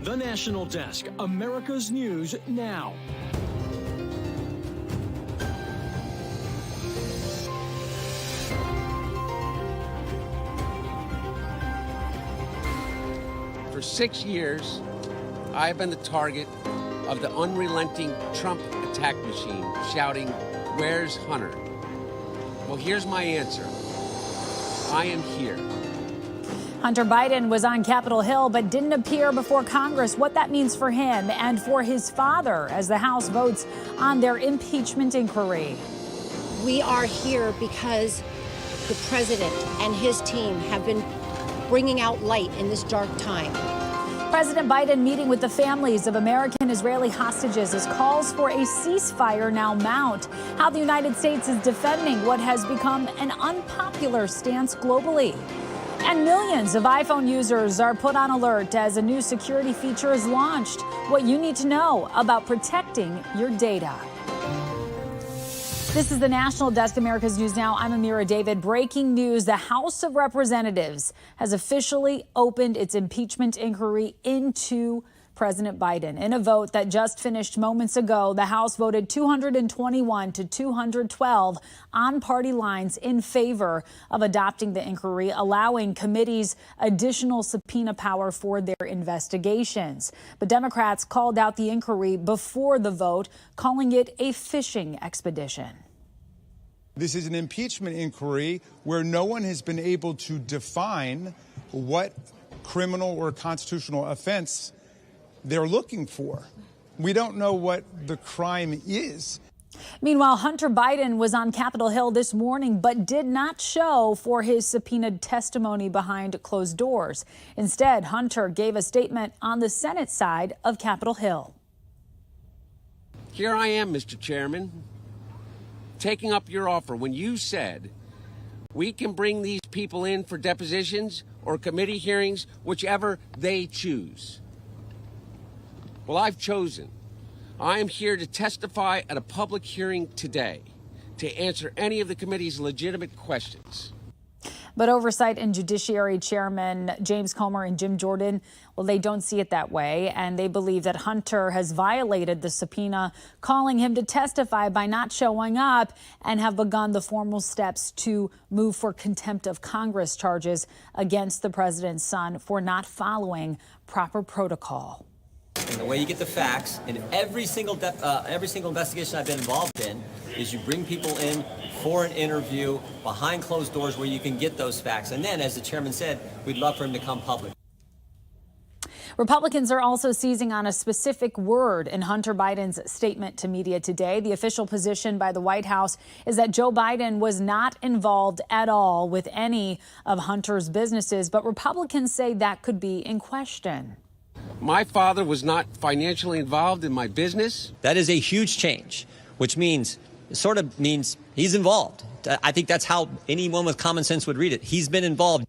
The National Desk, America's News Now. For 6 years, I have been the target of the unrelenting Trump attack machine, shouting, "Where's Hunter?" Well, here's my answer. I am here. Hunter Biden was on Capitol Hill but didn't appear before Congress. What that means for him and for his father as the House votes on their impeachment inquiry. We are here because the president and his team have been bringing out light in this dark time. President Biden meeting with the families of American Israeli hostages as calls for a ceasefire now mount. How the United States is defending what has become an unpopular stance globally. And millions of iPhone users are put on alert as a new security feature is launched. What you need to know about protecting your data. This is the National Desk, America's News Now. I'm Amira David. Breaking news. The House of Representatives has officially opened its impeachment inquiry into President Biden. In a vote that just finished moments ago, the House voted 221 to 212 on party lines in favor of adopting the inquiry, allowing committees additional subpoena power for their investigations. But Democrats called out the inquiry before the vote, calling it a fishing expedition. This is an impeachment inquiry where no one has been able to define what criminal or constitutional offense they're looking for. We don't know what the crime is. Meanwhile, Hunter Biden was on Capitol Hill this morning, but did not show for his subpoenaed testimony behind closed doors. Instead, Hunter gave a statement on the Senate side of Capitol Hill. Here I am, Mr. Chairman, taking up your offer when you said we can bring these people in for depositions or committee hearings, whichever they choose. Well, I've chosen. I am here to testify at a public hearing today to answer any of the committee's legitimate questions. But Oversight and Judiciary Chairman James Comer and Jim Jordan, well, they don't see it that way, and they believe that Hunter has violated the subpoena, calling him to testify by not showing up, and have begun the formal steps to move for contempt of Congress charges against the president's son for not following proper protocol. And the way you get the facts in every single investigation I've been involved in is you bring people in for an interview behind closed doors where you can get those facts. And then, as the chairman said, we'd love for him to come public. Republicans are also seizing on a specific word in Hunter Biden's statement to media today. The official position by the White House is that Joe Biden was not involved at all with any of Hunter's businesses, but Republicans say that could be in question. My father was not financially involved in my business. That is a huge change, which sort of means he's involved. I think that's how anyone with common sense would read it. He's been involved.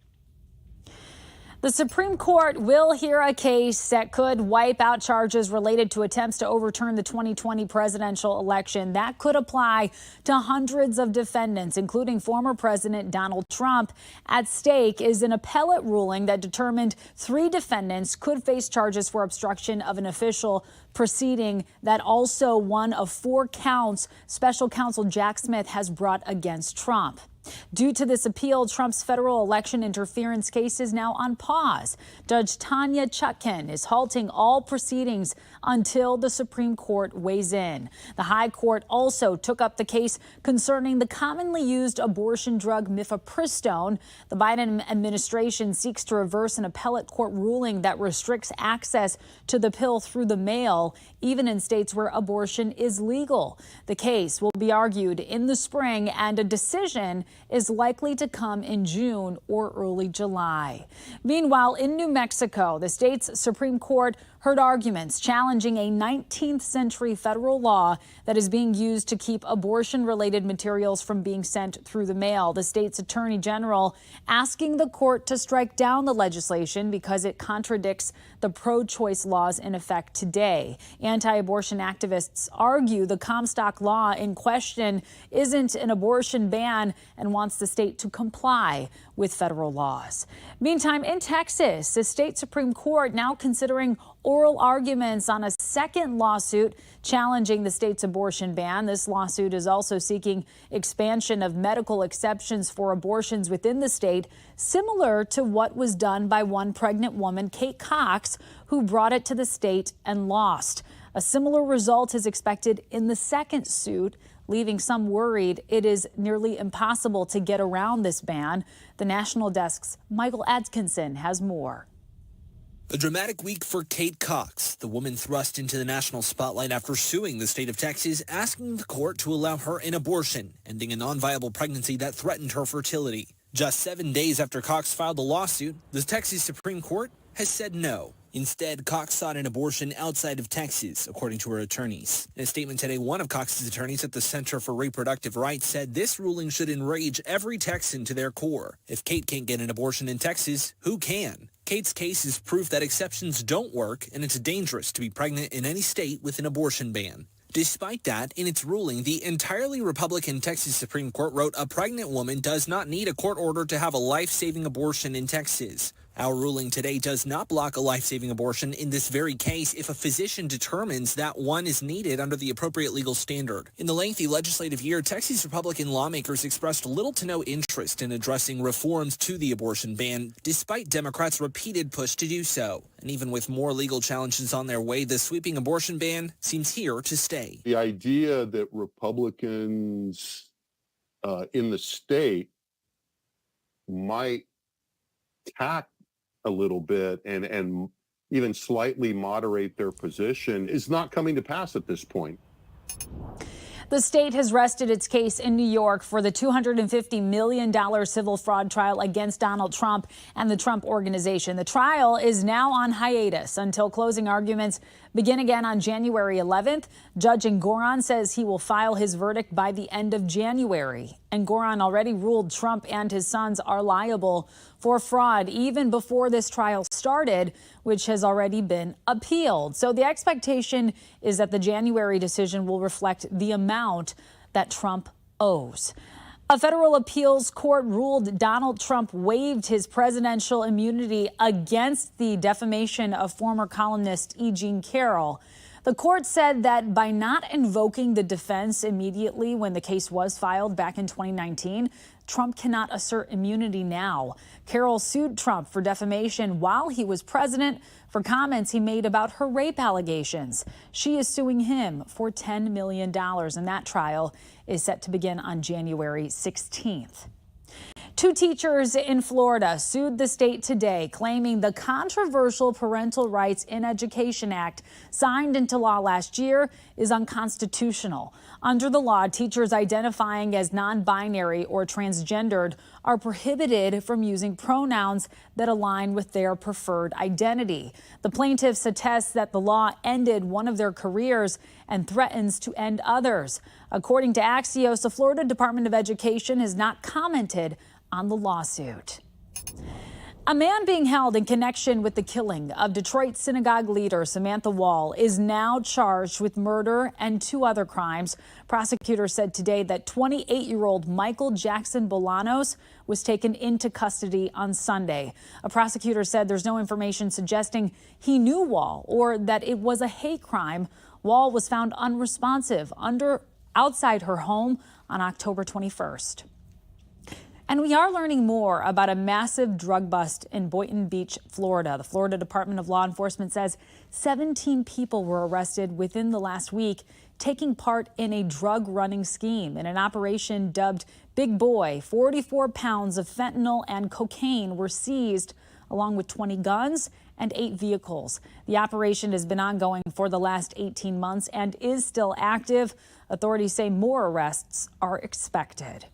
The Supreme Court will hear a case that could wipe out charges related to attempts to overturn the 2020 presidential election. That could apply to hundreds of defendants, including former President Donald Trump. At stake is an appellate ruling that determined 3 defendants could face charges for obstruction of an official proceeding. That also one of 4 counts special counsel Jack Smith has brought against Trump. Due to this appeal, Trump's federal election interference case is now on pause. Judge Tanya Chutkan is halting all proceedings until the Supreme Court weighs in. The High Court also took up the case concerning the commonly used abortion drug mifepristone. The Biden administration seeks to reverse an appellate court ruling that restricts access to the pill through the mail, even in states where abortion is legal. The case will be argued in the spring, and a decision is likely to come in June or early July. Meanwhile, in New Mexico, the state's Supreme Court heard arguments challenging a 19th century federal law that is being used to keep abortion-related materials from being sent through the mail. The state's attorney general asking the court to strike down the legislation because it contradicts the pro-choice laws in effect today. Anti-abortion activists argue the Comstock law in question isn't an abortion ban and wants the state to comply with federal laws. Meantime, in Texas, the state Supreme Court now considering oral arguments on a second lawsuit challenging the state's abortion ban. This lawsuit is also seeking expansion of medical exceptions for abortions within the state, similar to what was done by one pregnant woman, Kate Cox, who brought it to the state and lost. A similar result is expected in the second suit, leaving some worried it is nearly impossible to get around this ban. The National Desk's Michael Atkinson has more. A dramatic week for Kate Cox, the woman thrust into the national spotlight after suing the state of Texas, asking the court to allow her an abortion, ending a non-viable pregnancy that threatened her fertility. Just 7 days after Cox filed the lawsuit, the Texas Supreme Court has said no. Instead, Cox sought an abortion outside of Texas, according to her attorneys. In a statement today, one of Cox's attorneys at the Center for Reproductive Rights said this ruling should enrage every Texan to their core. If Kate can't get an abortion in Texas, who can? Kate's case is proof that exceptions don't work, and it's dangerous to be pregnant in any state with an abortion ban. Despite that, in its ruling, the entirely Republican Texas Supreme Court wrote a pregnant woman does not need a court order to have a life-saving abortion in Texas. Our ruling today does not block a life-saving abortion in this very case if a physician determines that one is needed under the appropriate legal standard. In the lengthy legislative year, Texas Republican lawmakers expressed little to no interest in addressing reforms to the abortion ban, despite Democrats' repeated push to do so. And even with more legal challenges on their way, the sweeping abortion ban seems here to stay. The idea that Republicans in the state might tack a little bit and even slightly moderate their position is not coming to pass at this point. The state has rested its case in New York for the $250 million civil fraud trial against Donald Trump and the Trump Organization. The trial is now on hiatus until closing arguments begin again on January 11th. Judge Engoron says he will file his verdict by the end of January. Engoron already ruled Trump and his sons are liable for fraud even before this trial started, which has already been appealed. So the expectation is that the January decision will reflect the amount that Trump owes. A federal appeals court ruled Donald Trump waived his presidential immunity against the defamation of former columnist E. Jean Carroll. The court said that by not invoking the defense immediately when the case was filed back in 2019, Trump cannot assert immunity now. Carroll sued Trump for defamation while he was president for comments he made about her rape allegations. She is suing him for $10 million, and that trial is set to begin on January 16th. Two teachers in Florida sued the state today, claiming the controversial Parental Rights in Education Act signed into law last year is unconstitutional. Under the law, teachers identifying as non-binary or transgendered are prohibited from using pronouns that align with their preferred identity. The plaintiffs attest that the law ended one of their careers and threatens to end others. According to Axios, the Florida Department of Education has not commented on the lawsuit. A man being held in connection with the killing of Detroit synagogue leader Samantha Wall is now charged with murder and two other crimes. Prosecutors said today that 28-year-old Michael Jackson Bolanos was taken into custody on Sunday. A prosecutor said there's no information suggesting he knew Wall or that it was a hate crime. Wall was found unresponsive outside her home on October 21st. And we are learning more about a massive drug bust in Boynton Beach, Florida. The Florida Department of Law Enforcement says 17 people were arrested within the last week, taking part in a drug running scheme. In an operation dubbed Big Boy, 44 pounds of fentanyl and cocaine were seized, along with 20 guns and 8 vehicles. The operation has been ongoing for the last 18 months and is still active. Authorities say more arrests are expected.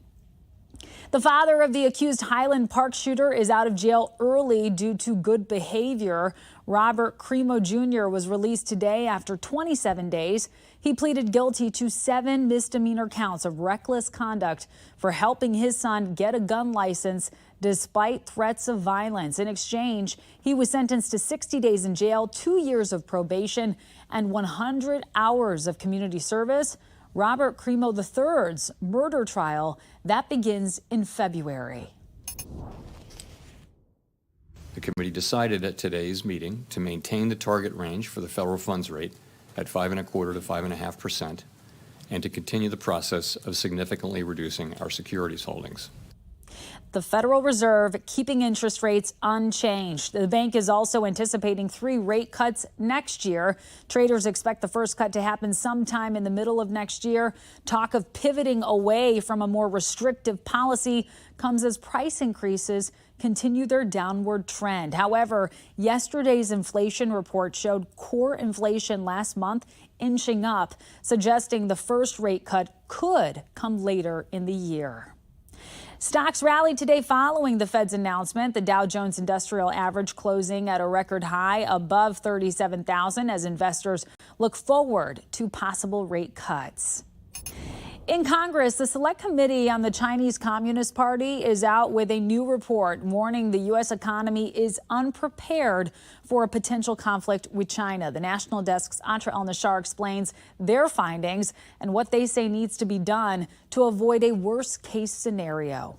The father of the accused Highland Park shooter is out of jail early due to good behavior. Robert Cremo Jr. was released today after 27 days. He pleaded guilty to 7 misdemeanor counts of reckless conduct for helping his son get a gun license despite threats of violence. In exchange, he was sentenced to 60 days in jail, 2 years of probation, and 100 hours of community service. Robert Cremo III's murder trial, that begins in February. The committee decided at today's meeting to maintain the target range for the federal funds rate at 5.25% to 5.5%, and to continue the process of significantly reducing our securities holdings. The Federal Reserve keeping interest rates unchanged. The bank is also anticipating 3 rate cuts next year. Traders expect the first cut to happen sometime in the middle of next year. Talk of pivoting away from a more restrictive policy comes as price increases continue their downward trend. However, yesterday's inflation report showed core inflation last month inching up, suggesting the first rate cut could come later in the year. Stocks rallied today following the Fed's announcement. The Dow Jones Industrial Average closing at a record high above 37,000 as investors look forward to possible rate cuts. In Congress, the Select Committee on the Chinese Communist Party is out with a new report warning the U.S. economy is unprepared for a potential conflict with China. The National Desk's Atra El-Nashar explains their findings and what they say needs to be done to avoid a worst-case scenario.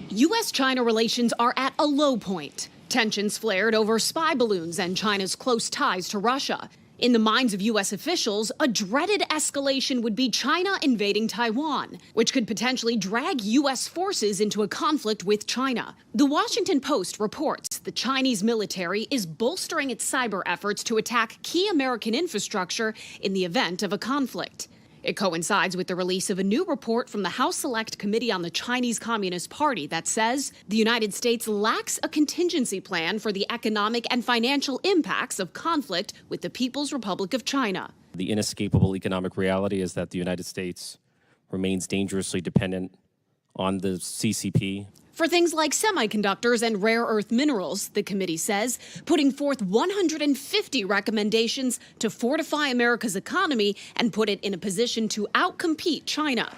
U.S.-China relations are at a low point. Tensions flared over spy balloons and China's close ties to Russia. In the minds of U.S. officials, a dreaded escalation would be China invading Taiwan, which could potentially drag U.S. forces into a conflict with China. The Washington Post reports the Chinese military is bolstering its cyber efforts to attack key American infrastructure in the event of a conflict. It coincides with the release of a new report from the House Select Committee on the Chinese Communist Party that says the United States lacks a contingency plan for the economic and financial impacts of conflict with the People's Republic of China. The inescapable economic reality is that the United States remains dangerously dependent on the CCP. For things like semiconductors and rare earth minerals, the committee says, putting forth 150 recommendations to fortify America's economy and put it in a position to outcompete China.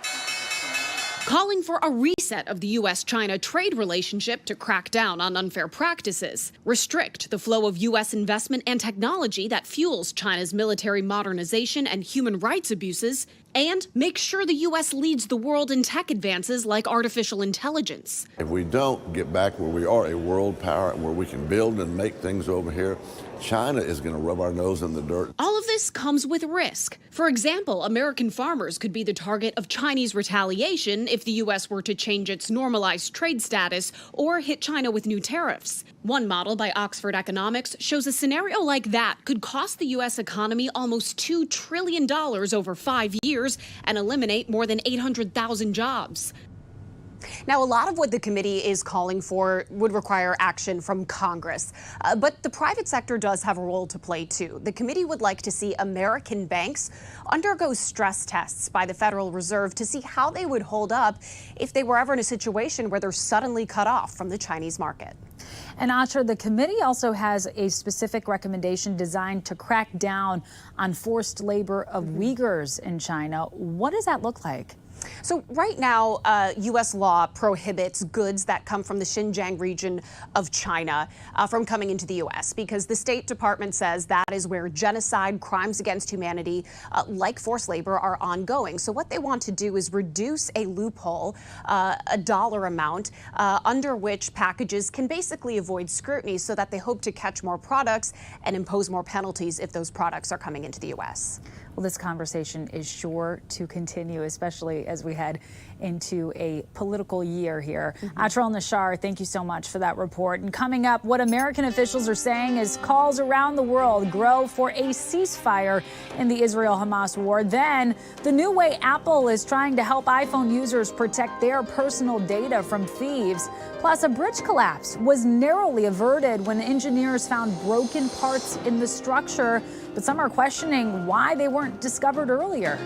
Calling for a reset of the U.S.-China trade relationship to crack down on unfair practices, restrict the flow of U.S. investment and technology that fuels China's military modernization and human rights abuses, and make sure the U.S. leads the world in tech advances like artificial intelligence. If we don't get back where we are a world power, where we can build and make things over here, China is going to rub our nose in the dirt. All of this comes with risk. For example, American farmers could be the target of Chinese retaliation if the U.S. were to change its normalized trade status or hit China with new tariffs. One model by Oxford Economics shows a scenario like that could cost the U.S. economy almost $2 trillion over 5 years and eliminate more than 800,000 jobs. Now, a lot of what the committee is calling for would require action from Congress. But the private sector does have a role to play, too. The committee would like to see American banks undergo stress tests by the Federal Reserve to see how they would hold up if they were ever in a situation where they're suddenly cut off from the Chinese market. And Atra, the committee also has a specific recommendation designed to crack down on forced labor of Uyghurs in China. What does that look like? So right now, U.S. law prohibits goods that come from the Xinjiang region of China from coming into the U.S. because the State Department says that is where genocide, crimes against humanity, like forced labor, are ongoing. So what they want to do is reduce a loophole, a dollar amount, under which packages can basically avoid scrutiny so that they hope to catch more products and impose more penalties if those products are coming into the U.S. Well, this conversation is sure to continue, especially as we head into a political year here. Atra El-Nashar, thank you so much for that report. And coming up, what American officials are saying as calls around the world grow for a ceasefire in the Israel-Hamas war. Then, the new way Apple is trying to help iPhone users protect their personal data from thieves. Plus, a bridge collapse was narrowly averted when engineers found broken parts in the structure. But some are questioning why they weren't discovered earlier.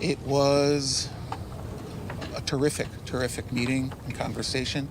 It was a terrific meeting and conversation.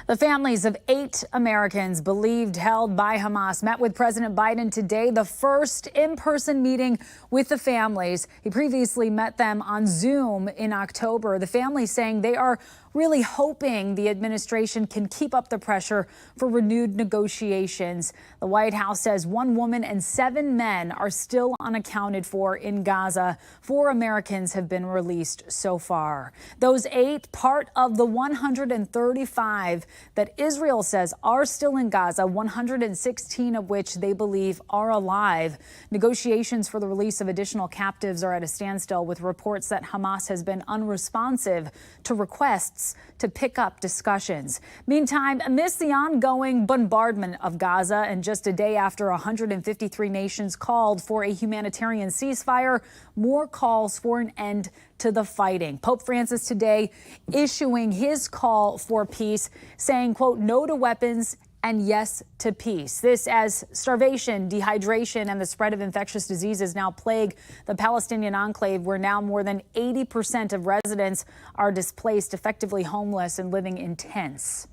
The families of 8 Americans believed held by Hamas met with President Biden today, the first in-person meeting with the families. He previously met them on Zoom in October. The families saying they are really hoping the administration can keep up the pressure for renewed negotiations. The White House says 1 woman and 7 men are still unaccounted for in Gaza. 4 Americans have been released so far. Those 8, part of the 135 that Israel says are still in Gaza, 116 of which they believe are alive. Negotiations for the release of additional captives are at a standstill, with reports that Hamas has been unresponsive to requests to pick up discussions. Meantime, amidst the ongoing bombardment of Gaza, and just a day after 153 nations called for a humanitarian ceasefire, more calls for an end to the fighting. Pope Francis today issuing his call for peace, saying, quote, "No to weapons and yes to peace." This as starvation, dehydration, and the spread of infectious diseases now plague the Palestinian enclave, where now more than 80% of residents are displaced, effectively homeless, and living in tents.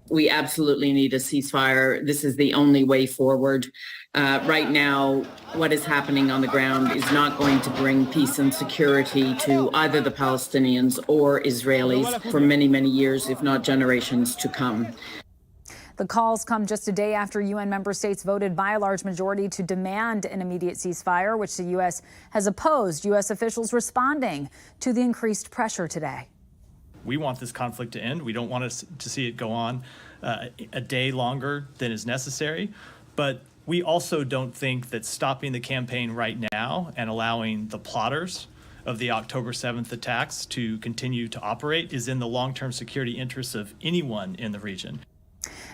We absolutely need a ceasefire. This is the only way forward. Right now, what is happening on the ground is not going to bring peace and security to either the Palestinians or Israelis for many, many years, if not generations to come. The calls come just a day after UN member states voted by a large majority to demand an immediate ceasefire, which the U.S. has opposed. U.S. officials responding to the increased pressure today. We want this conflict to end. We don't want us to see it go on a day longer than is necessary. But we also don't think that stopping the campaign right now and allowing the plotters of the October 7th attacks to continue to operate is in the long-term security interests of anyone in the region.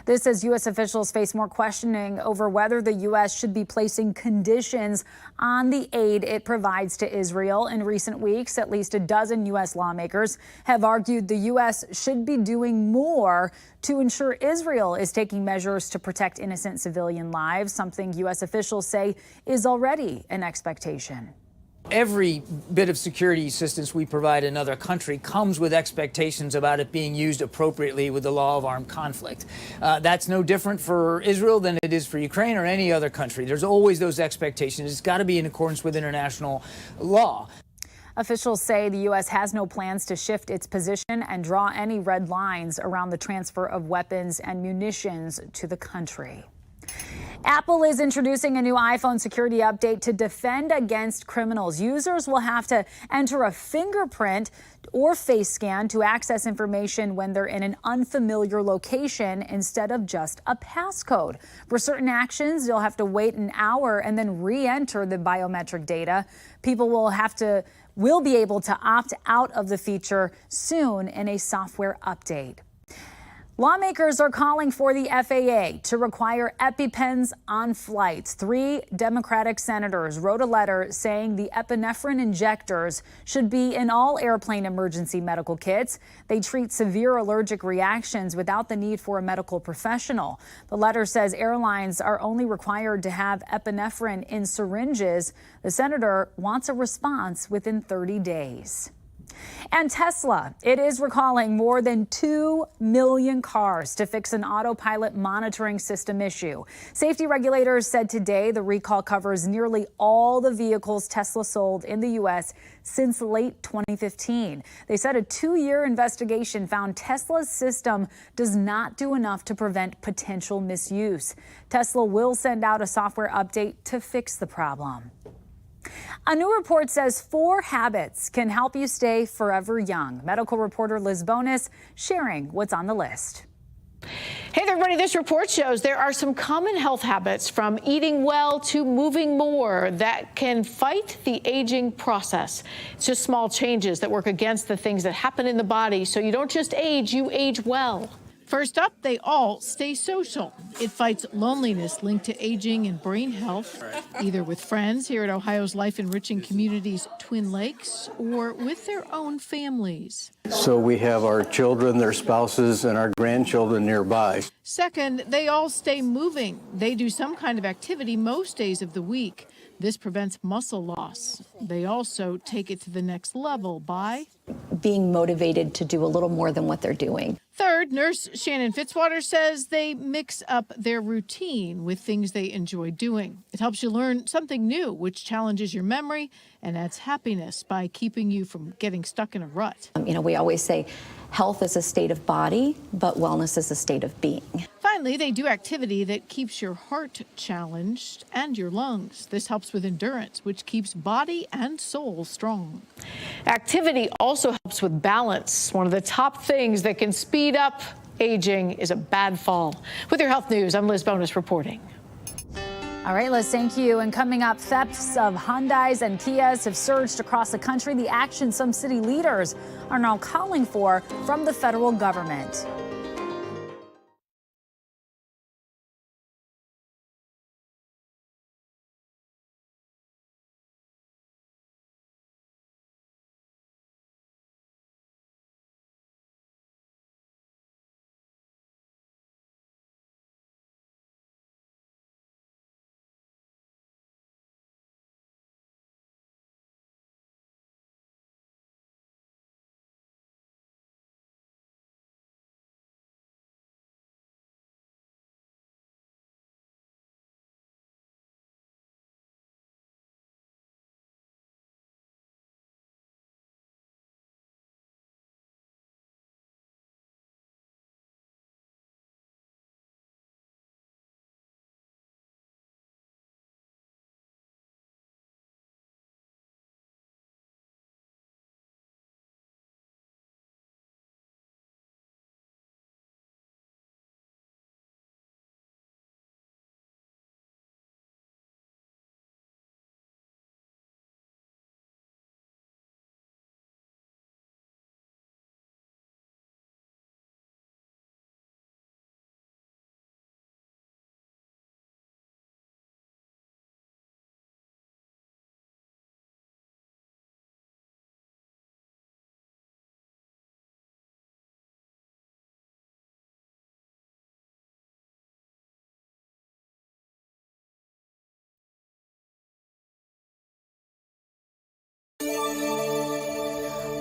This as U.S. officials face more questioning over whether the U.S. should be placing conditions on the aid it provides to Israel. In recent weeks, at least a dozen U.S. lawmakers have argued the U.S. should be doing more to ensure Israel is taking measures to protect innocent civilian lives, something U.S. officials say is already an expectation. Every bit of security assistance we provide another country comes with expectations about it being used appropriately with the law of armed conflict. That's no different for Israel than it is for Ukraine or any other country. There's always those expectations. It's got to be in accordance with international law. Officials say the U.S. has no plans to shift its position and draw any red lines around the transfer of weapons and munitions to the country. Apple is introducing a new iPhone security update to defend against criminals. Users will have to enter a fingerprint or face scan to access information when they're in an unfamiliar location instead of just a passcode. For certain actions, you'll have to wait an hour and then re-enter the biometric data. People will be able to opt out of the feature soon in a software update. Lawmakers are calling for the FAA to require EpiPens on flights. 3 Democratic senators wrote a letter saying the epinephrine injectors should be in all airplane emergency medical kits. They treat severe allergic reactions without the need for a medical professional. The letter says airlines are only required to have epinephrine in syringes. The senator wants a response within 30 days. And Tesla, it is recalling more than 2 million cars to fix an autopilot monitoring system issue. Safety regulators said today the recall covers nearly all the vehicles Tesla sold in the U.S. since late 2015. They said a 2-year investigation found Tesla's system does not do enough to prevent potential misuse. Tesla will send out a software update to fix the problem. A new report says 4 habits can help you stay forever young. Medical reporter Liz Bonis sharing what's on the list. Hey there, everybody. This report shows there are some common health habits, from eating well to moving more, that can fight the aging process. It's just small changes that work against the things that happen in the body, so you don't just age, you age well. First up, they all stay social. It fights loneliness linked to aging and brain health, either with friends here at Ohio's life-enriching communities, Twin Lakes, or with their own families. So we have our children, their spouses, and our grandchildren nearby. Second, they all stay moving. They do some kind of activity most days of the week. This prevents muscle loss. They also take it to the next level by being motivated to do a little more than what they're doing. Third, nurse Shannon Fitzwater says they mix up their routine with things they enjoy doing. It helps you learn something new, which challenges your memory and adds happiness by keeping you from getting stuck in a rut. We always say health is a state of body, but wellness is a state of being. Finally, they do activity that keeps your heart challenged and your lungs. This helps with endurance, which keeps body and soul strong. Activity also helps with balance. One of the top things that can speed up aging is a bad fall. With your health news, I'm Liz Bonus reporting. All right, Liz, thank you. And coming up, thefts of Hyundais and Kias have surged across the country. The action some city leaders are now calling for from the federal government.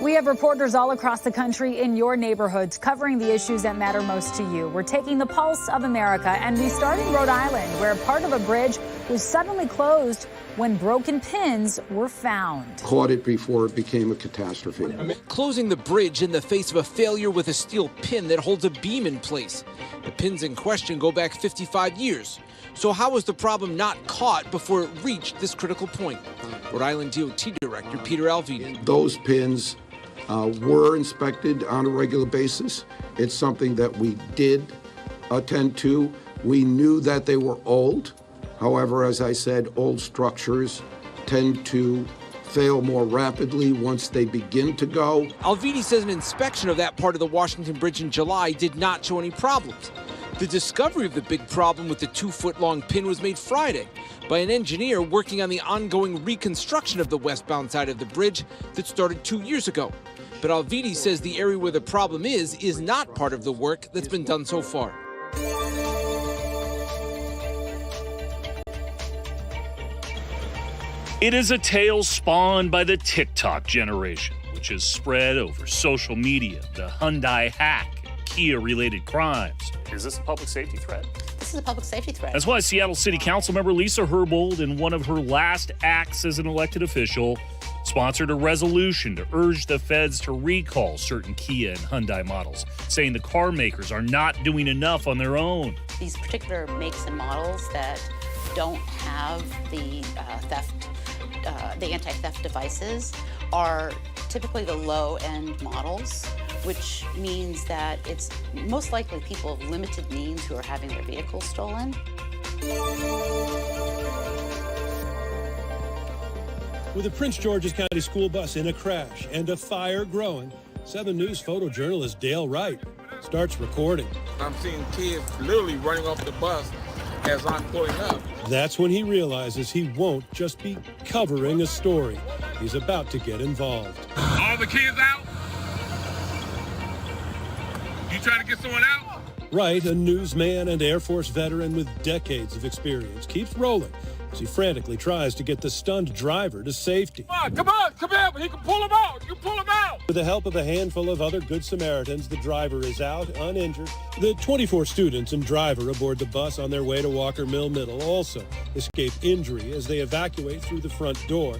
We have reporters all across the country in your neighborhoods covering the issues that matter most to you. We're taking the pulse of America, and we start in Rhode Island, where part of a bridge was suddenly closed when broken pins were found. Caught it before it became a catastrophe. Closing the bridge in the face of a failure with a steel pin that holds a beam in place. The pins in question go back 55 years. So how was the problem not caught before it reached this critical point? Rhode Island DOT Director Peter Alvini. Those pins were inspected on a regular basis. It's something that we did attend to. We knew that they were old. However, as I said, old structures tend to fail more rapidly once they begin to go. Alvini says an inspection of that part of the Washington Bridge in July did not show any problems. The discovery of the big problem with the 2-foot-long pin was made Friday by an engineer working on the ongoing reconstruction of the westbound side of the bridge that started 2 years ago. But Alvini says the area where the problem is not part of the work that's been done so far. It is a tale spawned by the TikTok generation, which has spread over social media, the Hyundai hack, and Kia-related crimes. Is this a public safety threat? This is a public safety threat. That's why Seattle City Council member Lisa Herbold, in one of her last acts as an elected official, sponsored a resolution to urge the feds to recall certain Kia and Hyundai models, saying the car makers are not doing enough on their own. These particular makes and models that don't have the the anti-theft devices are typically the low-end models, which means that it's most likely people of limited means who are having their vehicles stolen. With a Prince George's County school bus in a crash and a fire growing, 7 News photojournalist Dale Wright starts recording. I'm seeing kids literally running off the bus as I'm pulling up. That's when he realizes he won't just be covering a story. He's about to get involved. All the kids out? You trying to get someone out? Wright, a newsman and Air Force veteran with decades of experience, keeps rolling as he frantically tries to get the stunned driver to safety. Come on, he can pull him out. You pull him out. With the help of a handful of other Good Samaritans, the driver is out, uninjured. The 24 students and driver aboard the bus on their way to Walker Mill Middle also escape injury as they evacuate through the front door.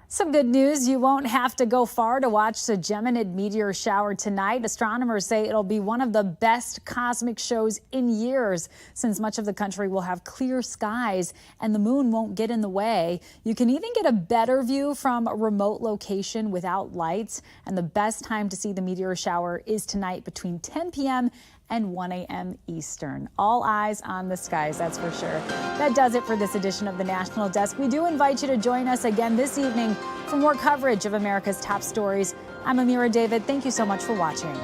Some good news. You won't have to go far to watch the Geminid meteor shower tonight. Astronomers say it'll be one of the best cosmic shows in years, since much of the country will have clear skies and the moon won't get in the way. You can even get a better view from a remote location without lights. And the best time to see the meteor shower is tonight between 10 p.m. and 1 a.m. Eastern. All eyes on the skies, that's for sure. That does it for this edition of the National Desk. We do invite you to join us again this evening for more coverage of America's top stories. I'm Amira David. Thank you so much for watching.